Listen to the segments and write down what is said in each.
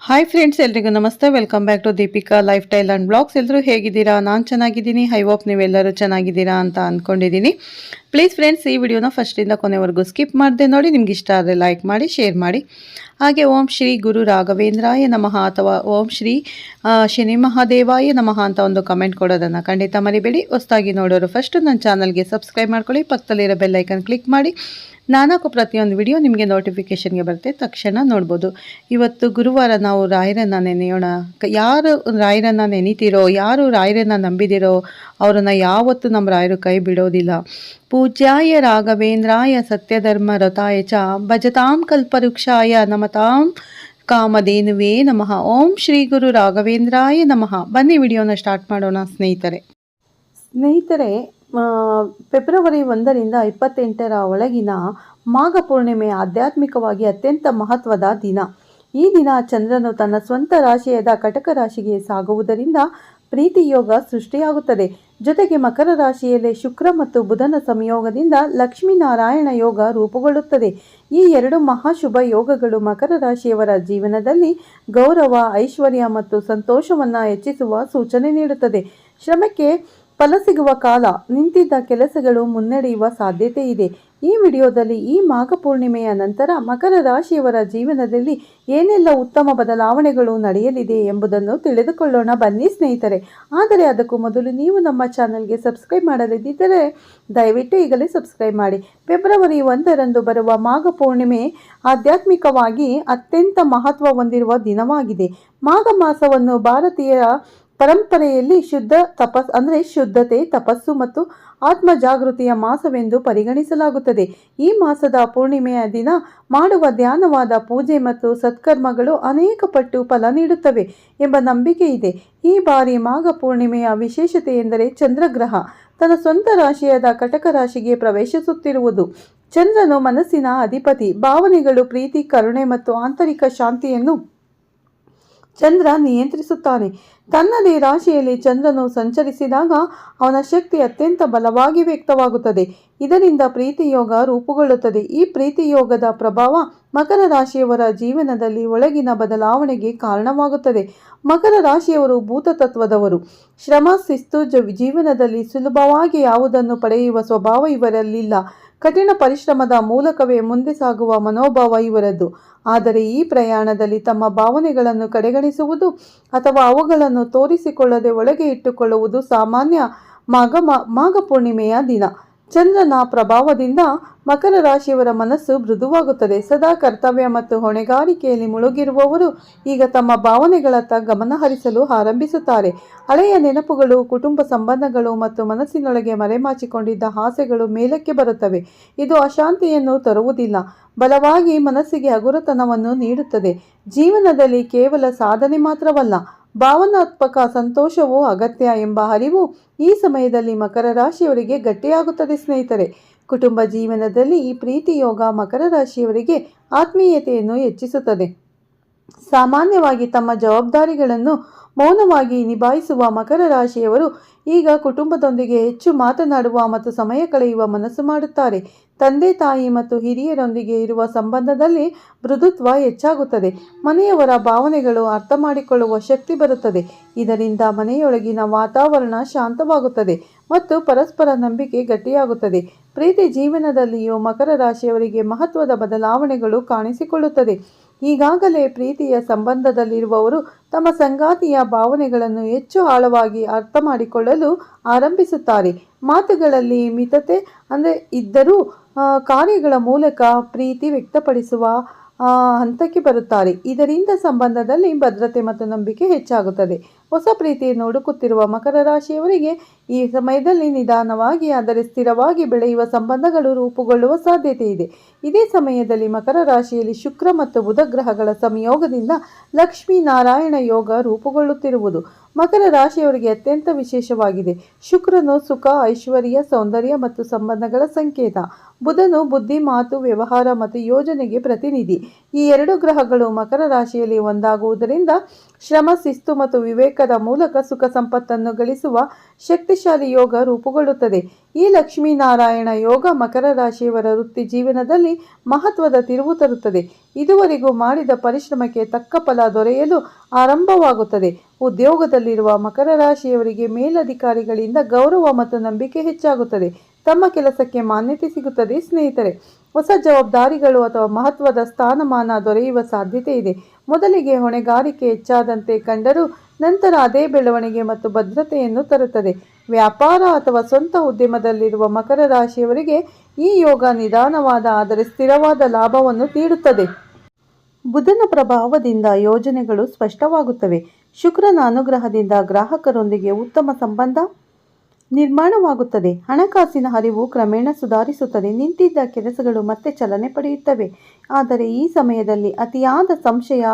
Hi friends, ಎಲ್ರಿಗೂ ನಮಸ್ತೆ. Welcome back to Deepika lifestyle and blogs. ಎಲ್ಲರೂ ಹೇಗಿದ್ದೀರಾ? ನಾನು ಚೆನ್ನಾಗಿದ್ದೀನಿ. ಐ ಹೋಪ್ ನೀವೆಲ್ಲರೂ ಚೆನ್ನಾಗಿದ್ದೀರಾ ಅಂತ ಅಂದ್ಕೊಂಡಿದ್ದೀನಿ. ಪ್ಲೀಸ್ ಫ್ರೆಂಡ್ಸ್, ಈ ವಿಡಿಯೋನ ಫಸ್ಟಿಂದ ಕೊನೆವರೆಗೂ ಸ್ಕಿಪ್ ಮಾಡದೆ ನೋಡಿ. ನಿಮ್ಗೆ ಇಷ್ಟ ಆದರೆ ಲೈಕ್ ಮಾಡಿ, ಶೇರ್ ಮಾಡಿ. ಹಾಗೆ ಓಂ ಶ್ರೀ ಗುರು ರಾಘವೇಂದ್ರಾಯ ನಮಃ ಅಥವಾ ಓಂ ಶ್ರೀ ಶನಿ ಮಹಾದೇವಾಯ ನಮಃ ಅಂತ ಒಂದು ಕಮೆಂಟ್ ಕೊಡೋದನ್ನು ಖಂಡಿತ ಮರಿಬೇಡಿ. ಹೊಸದಾಗಿ ನೋಡೋರು ಫಸ್ಟ್ ನನ್ನ ಚಾನಲ್ಗೆ ಸಬ್ಸ್ಕ್ರೈಬ್ ಮಾಡ್ಕೊಳ್ಳಿ. ಪಕ್ಕದಲ್ಲಿರೋ ಬೆಲ್ ಐಕನ್ ಕ್ಲಿಕ್ ಮಾಡಿ. ನಾನಾಕು ಪ್ರತಿಯೊಂದು ವಿಡಿಯೋ ನಿಮಗೆ ನೋಟಿಫಿಕೇಷನ್ಗೆ ಬರುತ್ತೆ, ತಕ್ಷಣ ನೋಡ್ಬೋದು. ಇವತ್ತು ಗುರುವಾರ ನಾವು ರಾಯರನ್ನು ನೆನೆಯೋಣ. ಯಾರು ರಾಯರನ್ನು ನೆನಿತೀರೋ, ಯಾರು ರಾಯರನ್ನು ನಂಬಿದಿರೋ ಅವರನ್ನು ಯಾವತ್ತೂ ನಮ್ಮ ರಾಯರು ಕೈ ಬಿಡೋದಿಲ್ಲ. ಪೂಜ್ಯಾಯ ರಾಘವೇಂದ್ರಾಯ ಸತ್ಯಧರ್ಮ ರಥಾಯ ಚ ಭಜತಾಂ ಕಲ್ಪವೃಕ್ಷಾಯ ನಮತಾಂ ಕಾಮಧೇನುವೇ ನಮಃ. ಓಂ ಶ್ರೀ ಗುರು ರಾಘವೇಂದ್ರಾಯ ನಮಃ. ಬನ್ನಿ ವಿಡಿಯೋನ ಸ್ಟಾರ್ಟ್ ಮಾಡೋಣ ಸ್ನೇಹಿತರೆ. ಫೆಬ್ರವರಿ 1ರಿಂದ 28ರ ಒಳಗಿನ ಮಾಘ ಪೂರ್ಣಿಮೆ ಆಧ್ಯಾತ್ಮಿಕವಾಗಿ ಅತ್ಯಂತ ಮಹತ್ವದ ದಿನ. ಈ ದಿನ ಚಂದ್ರನು ತನ್ನ ಸ್ವಂತ ರಾಶಿಯಾದ ಕಟಕ ರಾಶಿಗೆ ಸಾಗುವುದರಿಂದ ಪ್ರೀತಿ ಯೋಗ ಸೃಷ್ಟಿಯಾಗುತ್ತದೆ. ಜೊತೆಗೆ ಮಕರ ರಾಶಿಯಲ್ಲಿ ಶುಕ್ರ ಮತ್ತು ಬುಧನ ಸಂಯೋಗದಿಂದ ಲಕ್ಷ್ಮೀನಾರಾಯಣ ಯೋಗ ರೂಪುಗೊಳ್ಳುತ್ತದೆ. ಈ ಎರಡು ಮಹಾಶುಭ ಯೋಗಗಳು ಮಕರ ರಾಶಿಯವರ ಜೀವನದಲ್ಲಿ ಗೌರವ, ಐಶ್ವರ್ಯ ಮತ್ತು ಸಂತೋಷವನ್ನು ಹೆಚ್ಚಿಸುವ ಸೂಚನೆ ನೀಡುತ್ತದೆ. ಶ್ರಮಕ್ಕೆ ಫಲ ಸಿಗುವ ಕಾಲ. ನಿಂತಿದ್ದ ಕೆಲಸಗಳು ಮುನ್ನಡೆಯುವ ಸಾಧ್ಯತೆ ಇದೆ. ಈ ವಿಡಿಯೋದಲ್ಲಿ ಈ ಮಾಘ ಪೂರ್ಣಿಮೆಯ ನಂತರ ಮಕರ ರಾಶಿಯವರ ಜೀವನದಲ್ಲಿ ಏನೆಲ್ಲ ಉತ್ತಮ ಬದಲಾವಣೆಗಳು ನಡೆಯಲಿದೆ ಎಂಬುದನ್ನು ತಿಳಿದುಕೊಳ್ಳೋಣ ಬನ್ನಿ ಸ್ನೇಹಿತರೆ. ಆದರೆ ಅದಕ್ಕೂ ಮೊದಲು ನೀವು ನಮ್ಮ ಚಾನಲ್ಗೆ ಸಬ್ಸ್ಕ್ರೈಬ್ ಮಾಡದಿದ್ದರೆ ದಯವಿಟ್ಟು ಈಗಲೇ ಸಬ್ಸ್ಕ್ರೈಬ್ ಮಾಡಿ. ಫೆಬ್ರವರಿ 1ರಂದು ಬರುವ ಮಾಘ ಪೂರ್ಣಿಮೆ ಆಧ್ಯಾತ್ಮಿಕವಾಗಿ ಅತ್ಯಂತ ಮಹತ್ವ ಹೊಂದಿರುವ ದಿನವಾಗಿದೆ. ಮಾಘ ಮಾಸವನ್ನು ಭಾರತೀಯ ಪರಂಪರೆಯಲ್ಲಿ ಶುದ್ಧತೆ, ತಪಸ್ಸು ಮತ್ತು ಆತ್ಮ ಜಾಗೃತಿಯ ಮಾಸವೆಂದು ಪರಿಗಣಿಸಲಾಗುತ್ತದೆ. ಈ ಮಾಸದ ಪೂರ್ಣಿಮೆಯ ದಿನ ಮಾಡುವ ಧ್ಯಾನವಾದ ಪೂಜೆ ಮತ್ತು ಸತ್ಕರ್ಮಗಳು ಅನೇಕ ಪಟ್ಟು ಫಲ ನೀಡುತ್ತವೆ ಎಂಬ ನಂಬಿಕೆ ಇದೆ. ಈ ಬಾರಿ ಮಾಘ ಪೂರ್ಣಿಮೆಯ ವಿಶೇಷತೆ ಎಂದರೆ ಚಂದ್ರಗ್ರಹ ತನ್ನ ಸ್ವಂತ ರಾಶಿಯಾದ ಕಟಕ ರಾಶಿಗೆ ಪ್ರವೇಶಿಸುತ್ತಿರುವುದು. ಚಂದ್ರನು ಮನಸ್ಸಿನ ಅಧಿಪತಿ. ಭಾವನೆಗಳು, ಪ್ರೀತಿ, ಕರುಣೆ ಮತ್ತು ಆಂತರಿಕ ಶಾಂತಿಯನ್ನು ಚಂದ್ರ ನಿಯಂತ್ರಿಸುತ್ತಾನೆ. ತನ್ನದೇ ರಾಶಿಯಲ್ಲಿ ಚಂದ್ರನು ಸಂಚರಿಸಿದಾಗ ಅವನ ಶಕ್ತಿ ಅತ್ಯಂತ ಬಲವಾಗಿ ವ್ಯಕ್ತವಾಗುತ್ತದೆ. ಇದರಿಂದ ಪ್ರೀತಿ ಯೋಗ ರೂಪುಗೊಳ್ಳುತ್ತದೆ. ಈ ಪ್ರೀತಿ ಯೋಗದ ಪ್ರಭಾವ ಮಕರ ರಾಶಿಯವರ ಜೀವನದಲ್ಲಿ ಒಳಗಿನ ಬದಲಾವಣೆಗೆ ಕಾರಣವಾಗುತ್ತದೆ. ಮಕರ ರಾಶಿಯವರು ಭೂತತ್ವದವರು. ಶ್ರಮ, ಶಿಸ್ತು, ಜೀವನದಲ್ಲಿ ಸುಲಭವಾಗಿ ಯಾವುದನ್ನು ಪಡೆಯುವ ಸ್ವಭಾವ ಇವರಲ್ಲಿಲ್ಲ. ಕಠಿಣ ಪರಿಶ್ರಮದ ಮೂಲಕವೇ ಮುಂದೆ ಸಾಗುವ ಮನೋಭಾವ ಇವರದ್ದು. ಆದರೆ ಈ ಪ್ರಯಾಣದಲ್ಲಿ ತಮ್ಮ ಭಾವನೆಗಳನ್ನು ಕಡೆಗಣಿಸುವುದು ಅಥವಾ ಅವುಗಳನ್ನು ತೋರಿಸಿಕೊಳ್ಳದೆ ಒಳಗೆ ಇಟ್ಟುಕೊಳ್ಳುವುದು ಸಾಮಾನ್ಯ. ಮಾಘ ಪೂರ್ಣಿಮೆಯ ದಿನ ಚಂದ್ರನ ಪ್ರಭಾವದಿಂದ ಮಕರ ರಾಶಿಯವರ ಮನಸ್ಸು ಮೃದುವಾಗುತ್ತದೆ. ಸದಾ ಕರ್ತವ್ಯ ಮತ್ತು ಹೊಣೆಗಾರಿಕೆಯಲ್ಲಿ ಮುಳುಗಿರುವವರು ಈಗ ತಮ್ಮ ಭಾವನೆಗಳತ್ತ ಗಮನ ಹರಿಸಲು ಆರಂಭಿಸುತ್ತಾರೆ. ಹಳೆಯ ನೆನಪುಗಳು, ಕುಟುಂಬ ಸಂಬಂಧಗಳು ಮತ್ತು ಮನಸ್ಸಿನೊಳಗೆ ಮರೆಮಾಚಿಕೊಂಡಿದ್ದ ಆಸೆಗಳು ಮೇಲಕ್ಕೆ ಬರುತ್ತವೆ. ಇದು ಅಶಾಂತಿಯನ್ನು ತರುವುದಿಲ್ಲ, ಬಲವಾಗಿ ಮನಸ್ಸಿಗೆ ಹಗುರತನವನ್ನು ನೀಡುತ್ತದೆ. ಜೀವನದಲ್ಲಿ ಕೇವಲ ಸಾಧನೆ ಮಾತ್ರವಲ್ಲ, ಭಾವನಾತ್ಮಕ ಸಂತೋಷವೂ ಅಗತ್ಯ ಎಂಬ ಅರಿವು ಈ ಸಮಯದಲ್ಲಿ ಮಕರ ರಾಶಿಯವರಿಗೆ ಗಟ್ಟಿಯಾಗುತ್ತದೆ. ಸ್ನೇಹಿತರೆ, ಕುಟುಂಬ ಜೀವನದಲ್ಲಿ ಈ ಪ್ರೀತಿ ಯೋಗ ಮಕರ ರಾಶಿಯವರಿಗೆ ಆತ್ಮೀಯತೆಯನ್ನು ಹೆಚ್ಚಿಸುತ್ತದೆ. ಸಾಮಾನ್ಯವಾಗಿ ತಮ್ಮ ಜವಾಬ್ದಾರಿಗಳನ್ನು ಮೌನವಾಗಿ ನಿಭಾಯಿಸುವ ಮಕರ ರಾಶಿಯವರು ಈಗ ಕುಟುಂಬದೊಂದಿಗೆ ಹೆಚ್ಚು ಮಾತನಾಡುವ ಮತ್ತು ಸಮಯ ಕಳೆಯುವ ಮನಸ್ಸು ಮಾಡುತ್ತಾರೆ. ತಂದೆ, ತಾಯಿ ಮತ್ತು ಹಿರಿಯರೊಂದಿಗೆ ಇರುವ ಸಂಬಂಧದಲ್ಲಿ ಮೃದುತ್ವ ಹೆಚ್ಚಾಗುತ್ತದೆ. ಮನೆಯವರ ಭಾವನೆಗಳು ಅರ್ಥ ಮಾಡಿಕೊಳ್ಳುವ ಶಕ್ತಿ ಬರುತ್ತದೆ. ಇದರಿಂದ ಮನೆಯೊಳಗಿನ ವಾತಾವರಣ ಶಾಂತವಾಗುತ್ತದೆ ಮತ್ತು ಪರಸ್ಪರ ನಂಬಿಕೆ ಗಟ್ಟಿಯಾಗುತ್ತದೆ. ಪ್ರೀತಿ ಜೀವನದಲ್ಲಿಯೂ ಮಕರ ರಾಶಿಯವರಿಗೆ ಮಹತ್ವದ ಬದಲಾವಣೆಗಳು ಕಾಣಿಸಿಕೊಳ್ಳುತ್ತದೆ. ಈಗಾಗಲೇ ಪ್ರೀತಿಯ ಸಂಬಂಧದಲ್ಲಿರುವವರು ತಮ್ಮ ಸಂಗಾತಿಯ ಭಾವನೆಗಳನ್ನು ಹೆಚ್ಚು ಆಳವಾಗಿ ಅರ್ಥ ಮಾಡಿಕೊಳ್ಳಲು ಆರಂಭಿಸುತ್ತಾರೆ. ಮಾತುಗಳಲ್ಲಿ ಮಿತತೆ ಇದ್ದರೂ ಕಾರ್ಯಗಳ ಮೂಲಕ ಪ್ರೀತಿ ವ್ಯಕ್ತಪಡಿಸುವ ಹಂತಕ್ಕೆ ಬರುತ್ತಾರೆ. ಇದರಿಂದ ಸಂಬಂಧದಲ್ಲಿ ಭದ್ರತೆ ಮತ್ತು ನಂಬಿಕೆ ಹೆಚ್ಚಾಗುತ್ತದೆ. ಹೊಸ ಪ್ರೀತಿಯನ್ನು ಹುಡುಕುತ್ತಿರುವ ಮಕರ ರಾಶಿಯವರಿಗೆ ಈ ಸಮಯದಲ್ಲಿ ನಿಧಾನವಾಗಿ ಆದರೆ ಸ್ಥಿರವಾಗಿ ಬೆಳೆಯುವ ಸಂಬಂಧಗಳು ರೂಪುಗೊಳ್ಳುವ ಸಾಧ್ಯತೆ ಇದೆ. ಇದೇ ಸಮಯದಲ್ಲಿ ಮಕರ ರಾಶಿಯಲ್ಲಿ ಶುಕ್ರ ಮತ್ತು ಬುಧ ಗ್ರಹಗಳ ಸಂಯೋಗದಿಂದ ಲಕ್ಷ್ಮೀನಾರಾಯಣ ಯೋಗ ರೂಪುಗೊಳ್ಳುತ್ತಿರುವುದು ಮಕರ ರಾಶಿಯವರಿಗೆ ಅತ್ಯಂತ ವಿಶೇಷವಾಗಿದೆ. ಶುಕ್ರನು ಸುಖ, ಐಶ್ವರ್ಯ, ಸೌಂದರ್ಯ ಮತ್ತು ಸಂಬಂಧಗಳ ಸಂಕೇತ. ಬುಧನು ಬುದ್ಧಿ, ಮಾತು, ವ್ಯವಹಾರ ಮತ್ತು ಯೋಜನೆಗೆ ಪ್ರತಿನಿಧಿ. ಈ ಎರಡು ಗ್ರಹಗಳು ಮಕರ ರಾಶಿಯಲ್ಲಿ ಒಂದಾಗುವುದರಿಂದ ಶ್ರಮ, ಶಿಸ್ತು ಮತ್ತು ವಿವೇಕದ ಮೂಲಕ ಸುಖ ಸಂಪತ್ತನ್ನು ಗಳಿಸುವ ಶಕ್ತಿಶಾಲಿ ಯೋಗ ರೂಪುಗೊಳ್ಳುತ್ತದೆ. ಈ ಲಕ್ಷ್ಮೀನಾರಾಯಣ ಯೋಗ ಮಕರ ರಾಶಿಯವರ ವೃತ್ತಿ ಜೀವನದಲ್ಲಿ ಮಹತ್ವದ ತಿರುವು ತರುತ್ತದೆ. ಇದುವರೆಗೂ ಮಾಡಿದ ಪರಿಶ್ರಮಕ್ಕೆ ತಕ್ಕ ಫಲ ದೊರೆಯಲು ಆರಂಭವಾಗುತ್ತದೆ. ಉದ್ಯೋಗದಲ್ಲಿರುವ ಮಕರ ರಾಶಿಯವರಿಗೆ ಮೇಲಧಿಕಾರಿಗಳಿಂದ ಗೌರವ ಮತ್ತು ನಂಬಿಕೆ ಹೆಚ್ಚಾಗುತ್ತದೆ. ತಮ್ಮ ಕೆಲಸಕ್ಕೆ ಮಾನ್ಯತೆ ಸಿಗುತ್ತದೆ. ಸ್ನೇಹಿತರೆ, ಹೊಸ ಜವಾಬ್ದಾರಿಗಳು ಅಥವಾ ಮಹತ್ವದ ಸ್ಥಾನಮಾನ ದೊರೆಯುವ ಸಾಧ್ಯತೆ ಇದೆ. ಮೊದಲಿಗೆ ಹೊಣೆಗಾರಿಕೆ ಹೆಚ್ಚಾದಂತೆ ಕಂಡರೂ ನಂತರ ಅದೇ ಬೆಳವಣಿಗೆ ಮತ್ತು ಭದ್ರತೆಯನ್ನು ತರುತ್ತದೆ. ವ್ಯಾಪಾರ ಅಥವಾ ಸ್ವಂತ ಉದ್ಯಮದಲ್ಲಿರುವ ಮಕರ ರಾಶಿಯವರಿಗೆ ಈ ಯೋಗ ನಿಧಾನವಾದ ಆದರೆ ಸ್ಥಿರವಾದ ಲಾಭವನ್ನು ನೀಡುತ್ತದೆ. ಬುಧನ ಪ್ರಭಾವದಿಂದ ಯೋಜನೆಗಳು ಸ್ಪಷ್ಟವಾಗುತ್ತವೆ. ಶುಕ್ರನ ಅನುಗ್ರಹದಿಂದ ಗ್ರಾಹಕರೊಂದಿಗೆ ಉತ್ತಮ ಸಂಬಂಧ ನಿರ್ಮಾಣವಾಗುತ್ತದೆ. ಹಣಕಾಸಿನ ಹರಿವು ಕ್ರಮೇಣ ಸುಧಾರಿಸುತ್ತದೆ. ನಿಂತಿದ್ದ ಕೆಲಸಗಳು ಮತ್ತೆ ಚಲನೆ ಪಡೆಯುತ್ತವೆ. ಆದರೆ ಈ ಸಮಯದಲ್ಲಿ ಅತಿಯಾದ ಸಂಶಯ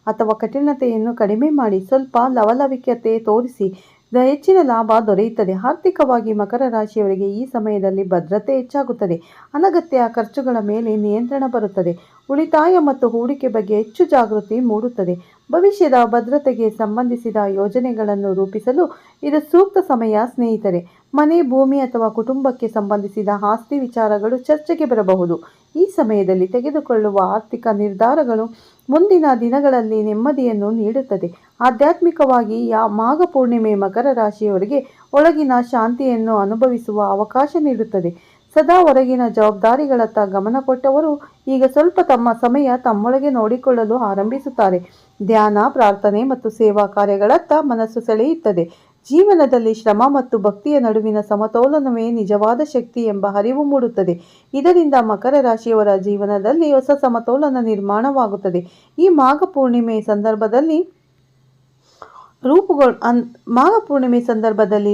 ಅಥವಾ ಕಠಿಣತೆಯನ್ನು ಕಡಿಮೆ ಮಾಡಿ ಸ್ವಲ್ಪ ಲವಲವಿಕತೆ ತೋರಿಸಿ ಹೆಚ್ಚಿನ ಲಾಭ ದೊರೆಯುತ್ತದೆ. ಆರ್ಥಿಕವಾಗಿ ಮಕರ ರಾಶಿಯವರಿಗೆ ಈ ಸಮಯದಲ್ಲಿ ಭದ್ರತೆ ಹೆಚ್ಚಾಗುತ್ತದೆ. ಅನಗತ್ಯ ಖರ್ಚುಗಳ ಮೇಲೆ ನಿಯಂತ್ರಣ ಬರುತ್ತದೆ. ಉಳಿತಾಯ ಮತ್ತು ಹೂಡಿಕೆ ಬಗ್ಗೆ ಹೆಚ್ಚು ಜಾಗೃತಿ ಮೂಡುತ್ತದೆ. ಭವಿಷ್ಯದ ಭದ್ರತೆಗೆ ಸಂಬಂಧಿಸಿದ ಯೋಜನೆಗಳನ್ನು ರೂಪಿಸಲು ಇದು ಸೂಕ್ತ ಸಮಯ. ಸ್ನೇಹಿತರೆ, ಮನೆ, ಭೂಮಿ ಅಥವಾ ಕುಟುಂಬಕ್ಕೆ ಸಂಬಂಧಿಸಿದ ಆಸ್ತಿ ವಿಚಾರಗಳು ಚರ್ಚೆಗೆ ಬರಬಹುದು. ಈ ಸಮಯದಲ್ಲಿ ತೆಗೆದುಕೊಳ್ಳುವ ಆರ್ಥಿಕ ನಿರ್ಧಾರಗಳು ಮುಂದಿನ ದಿನಗಳಲ್ಲಿ ನೆಮ್ಮದಿಯನ್ನು ನೀಡುತ್ತದೆ. ಆಧ್ಯಾತ್ಮಿಕವಾಗಿ ಮಾಘ ಪೂರ್ಣಿಮೆ ಮಕರ ರಾಶಿಯವರಿಗೆ ಒಳಗಿನ ಶಾಂತಿಯನ್ನು ಅನುಭವಿಸುವ ಅವಕಾಶ ನೀಡುತ್ತದೆ. ಸದಾ ಹೊರಗಿನ ಜವಾಬ್ದಾರಿಗಳತ್ತ ಗಮನ ಕೊಟ್ಟವರು ಈಗ ಸ್ವಲ್ಪ ತಮ್ಮ ಸಮಯ ತಮ್ಮೊಳಗೆ ನೋಡಿಕೊಳ್ಳಲು ಆರಂಭಿಸುತ್ತಾರೆ. ಧ್ಯಾನ, ಪ್ರಾರ್ಥನೆ ಮತ್ತು ಸೇವಾ ಕಾರ್ಯಗಳತ್ತ ಮನಸ್ಸು ಸೆಳೆಯುತ್ತದೆ. ಜೀವನದಲ್ಲಿ ಶ್ರಮ ಮತ್ತು ಭಕ್ತಿಯ ನಡುವಿನ ಸಮತೋಲನವೇ ನಿಜವಾದ ಶಕ್ತಿ ಎಂಬ ಅರಿವು ಮೂಡುತ್ತದೆ. ಇದರಿಂದ ಮಕರ ರಾಶಿಯವರ ಜೀವನದಲ್ಲಿ ಹೊಸ ಸಮತೋಲನ ನಿರ್ಮಾಣವಾಗುತ್ತದೆ. ಈ ಮಾಘ ಪೂರ್ಣಿಮೆ ಸಂದರ್ಭದಲ್ಲಿ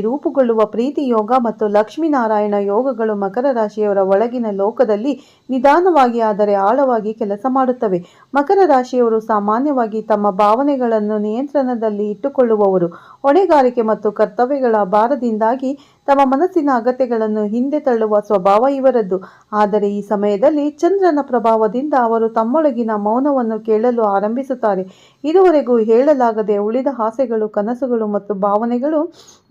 ರೂಪುಗೊಳ್ಳುವ ಪ್ರೀತಿ ಯೋಗ ಮತ್ತು ಲಕ್ಷ್ಮೀನಾರಾಯಣ ಯೋಗಗಳು ಮಕರ ರಾಶಿಯವರ ಒಳಗಿನ ಲೋಕದಲ್ಲಿ ನಿಧಾನವಾಗಿ ಆದರೆ ಆಳವಾಗಿ ಕೆಲಸ ಮಾಡುತ್ತವೆ. ಮಕರ ರಾಶಿಯವರು ಸಾಮಾನ್ಯವಾಗಿ ತಮ್ಮ ಭಾವನೆಗಳನ್ನು ನಿಯಂತ್ರಣದಲ್ಲಿ ಇಟ್ಟುಕೊಳ್ಳುವವರು. ಹೊಣೆಗಾರಿಕೆ ಮತ್ತು ಕರ್ತವ್ಯಗಳ ಭಾರದಿಂದಾಗಿ ತಮ್ಮ ಮನಸ್ಸಿನ ಅಗತ್ಯಗಳನ್ನು ಹಿಂದೆ ತಳ್ಳುವ ಸ್ವಭಾವ ಇವರದ್ದು. ಆದರೆ ಈ ಸಮಯದಲ್ಲಿ ಚಂದ್ರನ ಪ್ರಭಾವದಿಂದ ಅವರು ತಮ್ಮೊಳಗಿನ ಮೌನವನ್ನು ಕೇಳಲು ಆರಂಭಿಸುತ್ತಾರೆ. ಇದುವರೆಗೂ ಹೇಳಲಾಗದೆ ಉಳಿದ ಆಸೆಗಳು, ಕನಸುಗಳು ಮತ್ತು ಭಾವನೆಗಳು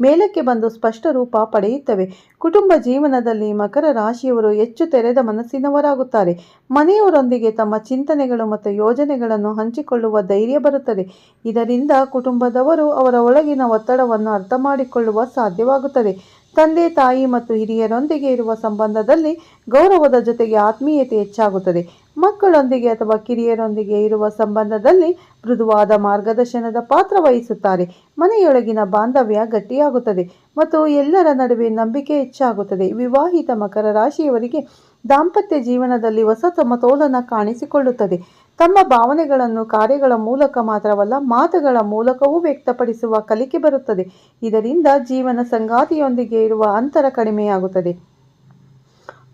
ಮೇಲಕ್ಕೆ ಬಂದು ಸ್ಪಷ್ಟ ರೂಪ ಪಡೆಯುತ್ತವೆ. ಕುಟುಂಬ ಜೀವನದಲ್ಲಿ ಮಕರ ರಾಶಿಯವರು ಹೆಚ್ಚು ತೆರೆದ ಮನಸ್ಸಿನವರಾಗುತ್ತಾರೆ. ಮನೆಯವರೊಂದಿಗೆ ತಮ್ಮ ಚಿಂತನೆಗಳು ಮತ್ತು ಯೋಜನೆಗಳನ್ನು ಹಂಚಿಕೊಳ್ಳುವ ಧೈರ್ಯ ಬರುತ್ತದೆ. ಇದರಿಂದ ಕುಟುಂಬದವರು ಅವರ ಒಳಗಿನ ಒತ್ತಡವನ್ನು ಅರ್ಥ ಮಾಡಿಕೊಳ್ಳುವ ಸಾಧ್ಯವಾಗುತ್ತದೆ. ತಂದೆ, ತಾಯಿ ಮತ್ತು ಹಿರಿಯರೊಂದಿಗೆ ಇರುವ ಸಂಬಂಧದಲ್ಲಿ ಗೌರವದ ಜೊತೆಗೆ ಆತ್ಮೀಯತೆ ಹೆಚ್ಚಾಗುತ್ತದೆ. ಮಕ್ಕಳೊಂದಿಗೆ ಅಥವಾ ಕಿರಿಯರೊಂದಿಗೆ ಇರುವ ಸಂಬಂಧದಲ್ಲಿ ಮೃದುವಾದ ಮಾರ್ಗದರ್ಶನದ ಪಾತ್ರ ವಹಿಸುತ್ತಾರೆ. ಮನೆಯೊಳಗಿನ ಬಾಂಧವ್ಯ ಗಟ್ಟಿಯಾಗುತ್ತದೆ ಮತ್ತು ಎಲ್ಲರ ನಡುವೆ ನಂಬಿಕೆ ಹೆಚ್ಚಾಗುತ್ತದೆ. ವಿವಾಹಿತ ಮಕರ ರಾಶಿಯವರಿಗೆ ದಾಂಪತ್ಯ ಜೀವನದಲ್ಲಿ ಹೊಸ ಸಮತೋಲನ ಕಾಣಿಸಿಕೊಳ್ಳುತ್ತದೆ. ತಮ್ಮ ಭಾವನೆಗಳನ್ನು ಕಾರ್ಯಗಳ ಮೂಲಕ ಮಾತ್ರವಲ್ಲ, ಮಾತುಗಳ ಮೂಲಕವೂ ವ್ಯಕ್ತಪಡಿಸುವ ಕಲಿಕೆ ಬರುತ್ತದೆ. ಇದರಿಂದ ಜೀವನ ಸಂಗಾತಿಯೊಂದಿಗೆ ಇರುವ ಅಂತರ ಕಡಿಮೆಯಾಗುತ್ತದೆ.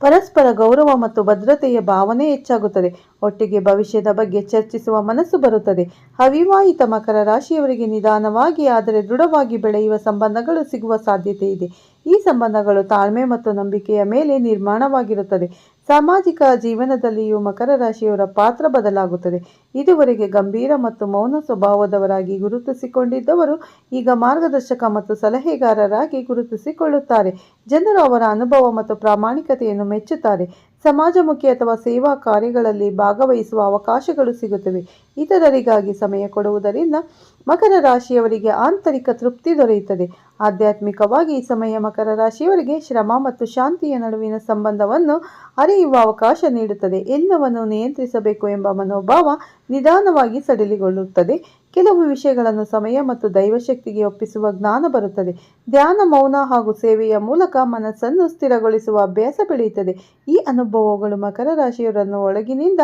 ಪರಸ್ಪರ ಗೌರವ ಮತ್ತು ಭದ್ರತೆಯ ಭಾವನೆ ಹೆಚ್ಚಾಗುತ್ತದೆ. ಒಟ್ಟಿಗೆ ಭವಿಷ್ಯದ ಬಗ್ಗೆ ಚರ್ಚಿಸುವ ಮನಸ್ಸು ಬರುತ್ತದೆ. ಅವಿವಾಹಿತ ಮಕರ ರಾಶಿಯವರಿಗೆ ನಿಧಾನವಾಗಿ ಆದರೆ ದೃಢವಾಗಿ ಬೆಳೆಯುವ ಸಂಬಂಧಗಳು ಸಿಗುವ ಸಾಧ್ಯತೆ ಇದೆ. ಈ ಸಂಬಂಧಗಳು ತಾಳ್ಮೆ ಮತ್ತು ನಂಬಿಕೆಯ ಮೇಲೆ ನಿರ್ಮಾಣವಾಗಿರುತ್ತದೆ. ಸಾಮಾಜಿಕ ಜೀವನದಲ್ಲಿಯೂ ಮಕರ ರಾಶಿಯವರ ಪಾತ್ರ ಬದಲಾಗುತ್ತದೆ. ಇದುವರೆಗೆ ಗಂಭೀರ ಮತ್ತು ಮೌನ ಸ್ವಭಾವದವರಾಗಿ ಗುರುತಿಸಿಕೊಂಡಿದ್ದವರು ಈಗ ಮಾರ್ಗದರ್ಶಕ ಮತ್ತು ಸಲಹೆಗಾರರಾಗಿ ಗುರುತಿಸಿಕೊಳ್ಳುತ್ತಾರೆ. ಜನರು ಅವರ ಅನುಭವ ಮತ್ತು ಪ್ರಾಮಾಣಿಕತೆಯನ್ನು ಮೆಚ್ಚುತ್ತಾರೆ. ಸಮಾಜಮುಖಿ ಅಥವಾ ಸೇವಾ ಕಾರ್ಯಗಳಲ್ಲಿ ಭಾಗವಹಿಸುವ ಅವಕಾಶಗಳು ಸಿಗುತ್ತವೆ. ಇತರರಿಗಾಗಿ ಸಮಯ ಕೊಡುವುದರಿಂದ ಮಕರ ರಾಶಿಯವರಿಗೆ ಆಂತರಿಕ ತೃಪ್ತಿ ದೊರೆಯುತ್ತದೆ. ಆಧ್ಯಾತ್ಮಿಕವಾಗಿ ಈ ಸಮಯ ಮಕರ ರಾಶಿಯವರಿಗೆ ಶ್ರಮ ಮತ್ತು ಶಾಂತಿಯ ನಡುವಿನ ಸಂಬಂಧವನ್ನು ಅರಿಯುವ ಅವಕಾಶ ನೀಡುತ್ತದೆ. ಎಲ್ಲವನ್ನು ನಿಯಂತ್ರಿಸಬೇಕು ಎಂಬ ಮನೋಭಾವ ನಿಧಾನವಾಗಿ ಸಡಿಲಗೊಳ್ಳುತ್ತದೆ. ಕೆಲವು ವಿಷಯಗಳನ್ನು ಸಮಯ ಮತ್ತು ದೈವಶಕ್ತಿಗೆ ಒಪ್ಪಿಸುವ ಜ್ಞಾನ ಬರುತ್ತದೆ. ಧ್ಯಾನ, ಮೌನ ಹಾಗೂ ಸೇವೆಯ ಮೂಲಕ ಮನಸ್ಸನ್ನು ಸ್ಥಿರಗೊಳಿಸುವ ಅಭ್ಯಾಸ ಬೆಳೆಯುತ್ತದೆ. ಈ ಅನುಭವಗಳು ಮಕರ ರಾಶಿಯವರನ್ನು ಒಳಗಿನಿಂದ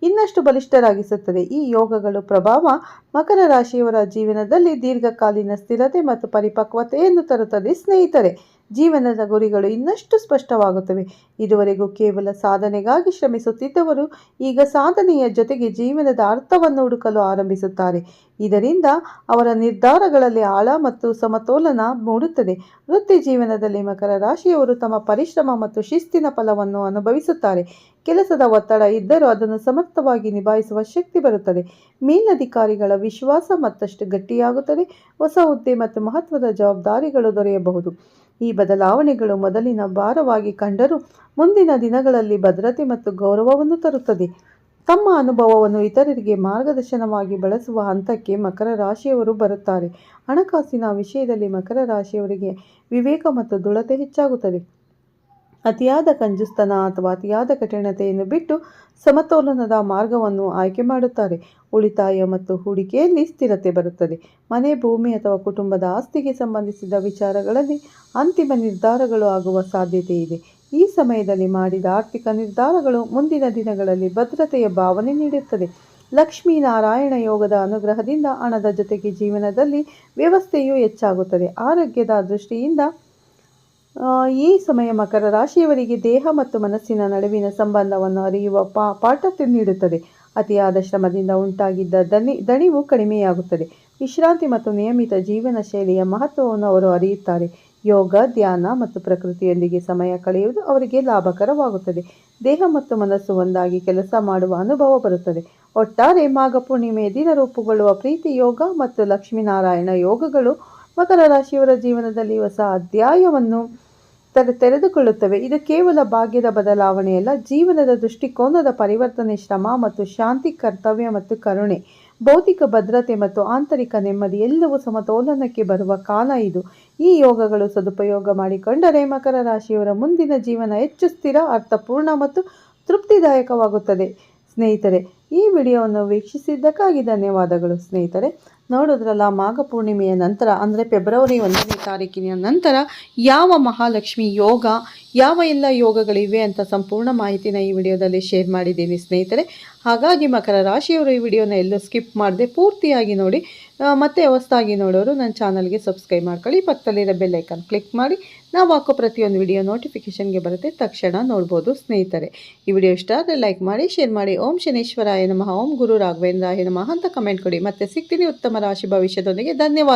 ಇನ್ನಷ್ಟು ಬಲಿಷ್ಠರಾಗಿಸುತ್ತದೆ. ಈ ಯೋಗಗಳು ಪ್ರಭಾವ ಮಕರ ರಾಶಿಯವರ ಜೀವನದಲ್ಲಿ ದೀರ್ಘಕಾಲೀನ ಸ್ಥಿರತೆ ಮತ್ತು ಪರಿಪಕ್ವತೆಯನ್ನು ತರುತ್ತದೆ. ಸ್ನೇಹಿತರೆ, ಜೀವನದ ಗುರಿಗಳು ಇನ್ನಷ್ಟು ಸ್ಪಷ್ಟವಾಗುತ್ತವೆ. ಇದುವರೆಗೂ ಕೇವಲ ಸಾಧನೆಗಾಗಿ ಶ್ರಮಿಸುತ್ತಿದ್ದವರು ಈಗ ಸಾಧನೆಯ ಜೊತೆಗೆ ಜೀವನದ ಅರ್ಥವನ್ನು ಹುಡುಕಲು ಆರಂಭಿಸುತ್ತಾರೆ. ಇದರಿಂದ ಅವರ ನಿರ್ಧಾರಗಳಲ್ಲಿ ಆಳ ಮತ್ತು ಸಮತೋಲನ ಮೂಡುತ್ತದೆ. ವೃತ್ತಿ ಜೀವನದಲ್ಲಿ ಮಕರ ರಾಶಿಯವರು ತಮ್ಮ ಪರಿಶ್ರಮ ಮತ್ತು ಶಿಸ್ತಿನ ಫಲವನ್ನು ಅನುಭವಿಸುತ್ತಾರೆ. ಕೆಲಸದ ಒತ್ತಡ ಇದ್ದರೂ ಅದನ್ನು ಸಮರ್ಥವಾಗಿ ನಿಭಾಯಿಸುವ ಶಕ್ತಿ ಬರುತ್ತದೆ. ಮೇಲಧಿಕಾರಿಗಳ ವಿಶ್ವಾಸ ಮತ್ತಷ್ಟು ಗಟ್ಟಿಯಾಗುತ್ತದೆ. ಹೊಸ ಹುದ್ದೆ ಮತ್ತು ಮಹತ್ವದ ಜವಾಬ್ದಾರಿಗಳು ದೊರೆಯಬಹುದು. ಈ ಬದಲಾವಣೆಗಳು ಮೊದಲಿನ ಭಾರವಾಗಿ ಕಂಡರೂ ಮುಂದಿನ ದಿನಗಳಲ್ಲಿ ಭದ್ರತೆ ಮತ್ತು ಗೌರವವನ್ನು ತರುತ್ತದೆ. ತಮ್ಮ ಅನುಭವವನ್ನು ಇತರರಿಗೆ ಮಾರ್ಗದರ್ಶನವಾಗಿ ಬಳಸುವ ಹಂತಕ್ಕೆ ಮಕರ ರಾಶಿಯವರು ಬರುತ್ತಾರೆ. ಹಣಕಾಸಿನ ವಿಷಯದಲ್ಲಿ ಮಕರ ರಾಶಿಯವರಿಗೆ ವಿವೇಕ ಮತ್ತು ದೃಢತೆ ಹೆಚ್ಚಾಗುತ್ತದೆ. ಅತಿಯಾದ ಕಂಜೂಸ್ತನ ಅಥವಾ ಅತಿಯಾದ ಕಠಿಣತೆಯನ್ನು ಬಿಟ್ಟು ಸಮತೋಲನದ ಮಾರ್ಗವನ್ನು ಆಯ್ಕೆ ಮಾಡುತ್ತಾರೆ. ಉಳಿತಾಯ ಮತ್ತು ಹೂಡಿಕೆಯಲ್ಲಿ ಸ್ಥಿರತೆ ಬರುತ್ತದೆ. ಮನೆ, ಭೂಮಿ ಅಥವಾ ಕುಟುಂಬದ ಆಸ್ತಿಗೆ ಸಂಬಂಧಿಸಿದ ವಿಚಾರಗಳಲ್ಲಿ ಅಂತಿಮ ನಿರ್ಧಾರಗಳು ಆಗುವ ಸಾಧ್ಯತೆ ಇದೆ. ಈ ಸಮಯದಲ್ಲಿ ಮಾಡಿದ ಆರ್ಥಿಕ ನಿರ್ಧಾರಗಳು ಮುಂದಿನ ದಿನಗಳಲ್ಲಿ ಭದ್ರತೆಯ ಭಾವನೆ ನೀಡುತ್ತದೆ. ಲಕ್ಷ್ಮೀನಾರಾಯಣ ಯೋಗದ ಅನುಗ್ರಹದಿಂದ ಹಣದ ಜೊತೆಗೆ ಜೀವನದಲ್ಲಿ ವ್ಯವಸ್ಥೆಯು ಹೆಚ್ಚಾಗುತ್ತದೆ. ಆರೋಗ್ಯದ ದೃಷ್ಟಿಯಿಂದ ಈ ಸಮಯ ಮಕರ ರಾಶಿಯವರಿಗೆ ದೇಹ ಮತ್ತು ಮನಸ್ಸಿನ ನಡುವಿನ ಸಂಬಂಧವನ್ನು ಅರಿಯುವ ಪಾಠ ನೀಡುತ್ತದೆ. ಅತಿಯಾದ ಶ್ರಮದಿಂದ ಉಂಟಾಗಿದ್ದ ದಣಿವು ಕಡಿಮೆಯಾಗುತ್ತದೆ. ವಿಶ್ರಾಂತಿ ಮತ್ತು ನಿಯಮಿತ ಜೀವನ ಶೈಲಿಯ ಮಹತ್ವವನ್ನು ಅವರು ಅರಿಯುತ್ತಾರೆ. ಯೋಗ, ಧ್ಯಾನ ಮತ್ತು ಪ್ರಕೃತಿಯೊಂದಿಗೆ ಸಮಯ ಕಳೆಯುವುದು ಅವರಿಗೆ ಲಾಭಕರವಾಗುತ್ತದೆ. ದೇಹ ಮತ್ತು ಮನಸ್ಸು ಒಂದಾಗಿ ಕೆಲಸ ಮಾಡುವ ಅನುಭವ ಬರುತ್ತದೆ. ಒಟ್ಟಾರೆ ಮಾಘ ಪೂರ್ಣಿಮೆಯ ದಿನ ರೂಪುಗೊಳ್ಳುವ ಪ್ರೀತಿ ಯೋಗ ಮತ್ತು ಲಕ್ಷ್ಮೀನಾರಾಯಣ ಯೋಗಗಳು ಮಕರ ರಾಶಿಯವರ ಜೀವನದಲ್ಲಿ ಹೊಸ ಅಧ್ಯಾಯವನ್ನು ತೆರೆದುಕೊಳ್ಳುತ್ತವೆ. ಇದು ಕೇವಲ ಭಾಗ್ಯದ ಬದಲಾವಣೆಯಲ್ಲ, ಜೀವನದ ದೃಷ್ಟಿಕೋನದ ಪರಿವರ್ತನೆ, ಶ್ರಮ ಮತ್ತು ಶಾಂತಿ, ಕರ್ತವ್ಯ ಮತ್ತು ಕರುಣೆ, ಭೌತಿಕ ಭದ್ರತೆ ಮತ್ತು ಆಂತರಿಕ ನೆಮ್ಮದಿ ಎಲ್ಲವೂ ಸಮತೋಲನಕ್ಕೆ ಬರುವ ಕಾಲ ಇದು. ಈ ಯೋಗಗಳು ಸದುಪಯೋಗ ಮಾಡಿಕೊಂಡರೆ ಮಕರ ರಾಶಿಯವರ ಮುಂದಿನ ಜೀವನ ಹೆಚ್ಚು ಸ್ಥಿರ, ಅರ್ಥಪೂರ್ಣ ಮತ್ತು ತೃಪ್ತಿದಾಯಕವಾಗುತ್ತದೆ. ಸ್ನೇಹಿತರೆ, ಈ ವಿಡಿಯೋವನ್ನು ವೀಕ್ಷಿಸಿದ್ದಕ್ಕಾಗಿ ಧನ್ಯವಾದಗಳು. ಸ್ನೇಹಿತರೆ, ನೋಡಿದ್ರಲ್ಲ, ಮಾಘ ಪೂರ್ಣಿಮೆಯ ನಂತರ ಅಂದರೆ ಫೆಬ್ರವರಿ 1ನೇ ತಾರೀಕಿನ ನಂತರ ಯಾವ ಮಹಾಲಕ್ಷ್ಮಿ ಯೋಗ, ಯಾವ ಎಲ್ಲ ಯೋಗಗಳಿವೆ ಅಂತ ಸಂಪೂರ್ಣ ಮಾಹಿತಿನ ಈ ವಿಡಿಯೋದಲ್ಲಿ ಶೇರ್ ಮಾಡಿದ್ದೀನಿ ಸ್ನೇಹಿತರೆ. ಹಾಗಾಗಿ ಮಕರ ರಾಶಿಯವರು ಈ ವಿಡಿಯೋನ ಎಲ್ಲೂ ಸ್ಕಿಪ್ ಮಾಡದೆ ಪೂರ್ತಿಯಾಗಿ ನೋಡಿ. ಮತ್ತೆ ಹೊಸದಾಗಿ ನೋಡೋರು ನನ್ನ ಚಾನಲ್ಗೆ ಸಬ್ಸ್ಕ್ರೈಬ್ ಮಾಡ್ಕೊಳ್ಳಿ. ಪಕ್ಕದಲ್ಲಿರೋ ಬೆಲ್ ಐಕಾನ್ ಕ್ಲಿಕ್ ಮಾಡಿ. ನಾವು ಹಾಕೋ ಪ್ರತಿಯೊಂದು ವಿಡಿಯೋ ನೋಟಿಫಿಕೇಷನ್ಗೆ ಬರುತ್ತೆ, ತಕ್ಷಣ ನೋಡ್ಬೋದು ಸ್ನೇಹಿತರೆ. ಈ ವಿಡಿಯೋ ಇಷ್ಟ ಆದರೆ ಲೈಕ್ ಮಾಡಿ, ಶೇರ್ ಮಾಡಿ. ಓಂ ಶನೇಶ್ವರಾಯ ನಮಃ, ಓಂ ಗುರು ರಾಘವೇಂದ್ರಾಯ ನಮಃ ಅಂತ ಕಮೆಂಟ್ ಕೊಡಿ. ಮತ್ತೆ ಸಿಗ್ತೀನಿ ಉತ್ತಮ ರಾಶಿ ಭವಿಷ್ಯದೊಂದಿಗೆ. ಧನ್ಯವಾದ.